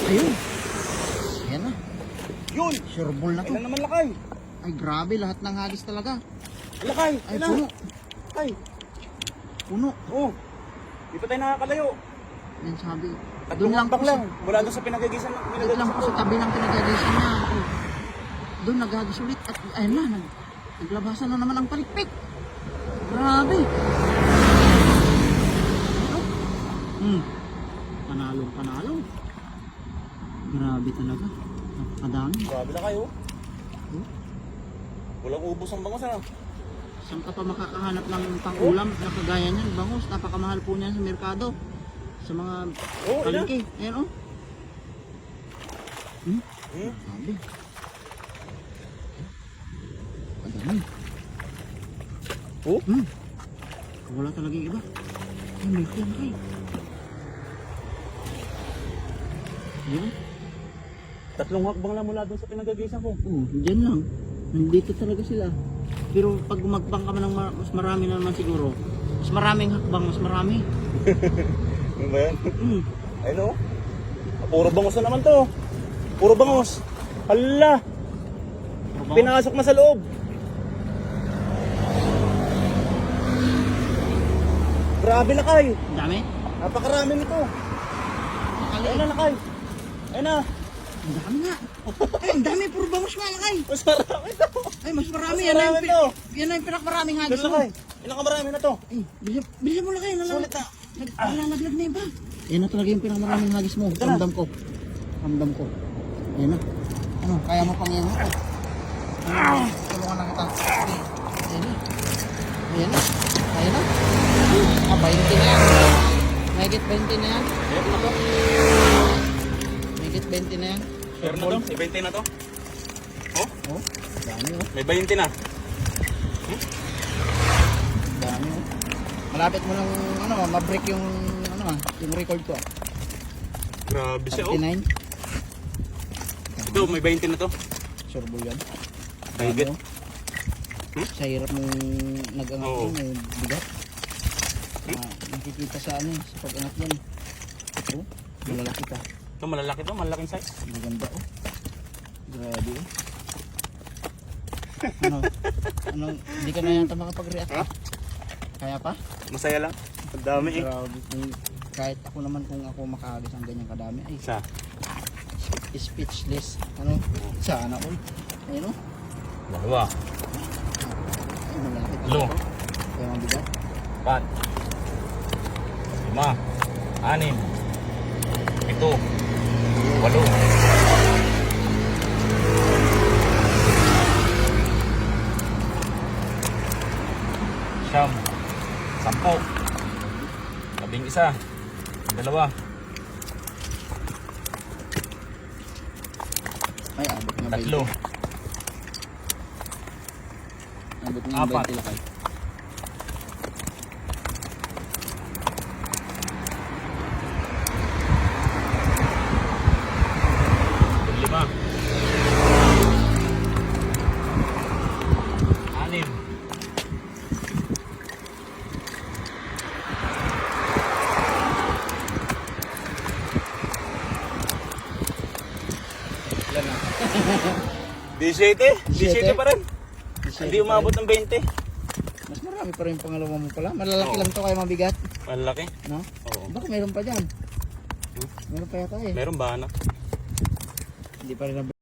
Ayun. Ayan na. Yun! Sure ball na to. Ilan naman lakay? Ay grabe, lahat ng hagis talaga. Lakay! Ay Ilan? puno. Ay! Puno. Oh! Di pa tayo nakakalayo. Yan sabi. Doon lang bak lang. Mula doon sa pinagagisan. Doon lang po sa tabi ng pinagagisan niya. Doon naghagis ulit. At ayun na, naglabasan na naman ang palikpik. Grabe. Panalo. Grabe talaga. Napakadami. Grabe na kayo. Walang ubos ang bangos ano? Saan ka pa makakahanap ng pang-ulam na kagaya niyan? Bangus, napakamahal po niyan sa merkado. Sa mga palengke. Ayan o. Grabe. Padami. Oh? Wala talaga yung iba. Ay, may yan kayo. Yan. Tatlong hakbang lang mula doon sa pinagagisan ko. Dyan lang. Nandito talaga sila. Pero pag gumagbang ka man ng mas marami na naman siguro. Mas maraming hakbang, mas marami. Ano ba yan? Ayun o. Puro bangos na naman to. Puro bangos. Hala! Pinasok na sa loob. Grabe lakay. Dami? Napakarami nito. Ayun na lakay. Ayun na. Ang dami nga. Ay, ang dami. Puro bangus nga lakay. Mas marami to. Ay, mas marami. Mas marami to. Yan na yung pinakmaraming hagis. Doon lakay. Ilang kamarami na to. Ay, bilisan mo lakay. Sulit na. Nalalaglag na iba. Yan na talaga yung pinakmaraming hagis mo. Ramdam ko. Yan na. Ano, kaya mo pang yan ako. Tulungan na kita. Ayan na. Ayan na. Ayan na. 20 na yan. Mahigit 20 na yan. Meron na to. Mahigit 20 na yan. Meron na to. May 20 na to. Oh? Oh, dami oh. May 20 na. Dami oh. Malapit mo lang, ma-break yung, yung record ko. Grabe siya oh. 39. Ito, may 20 na to. Sure ball yan. Mahigit. Dami, oh. Sa hirap mong nag-angat Oo. yun, bigat. Nakikita sa sa pag-angat yan. Oh, malalaki ka. Ito, malalaki to. Malalaking size. Maganda oh. Grabe oh. Hindi ka na yata makapag-react. Ha? Kaya pa? Masaya lang. Ang dami eh. Grabe. Kahit ako naman kung ako makahagis ang ganyang kadami ay Isa. speechless. Sana all. Ayun oh. Dalawa. Ay, malalaki pa. Lo. Kaya mabigat. 4. 5. 6. 7. 8. Siyam. 10. 11. 2. Ay, abot nga 3. 20. Abot nga 4. 20 lakay. Lima. 6. Ilan na? 17? 17 pa rin. Hindi umabot ng 20. Mas marami pa rin yung pangalawa mo pala. Malalaki Oo. lang to kaya mabigat. Malaki. No? Oo. Baka meron pa dyan. Meron pa yata eh. Meron ba anak? Hindi pa rin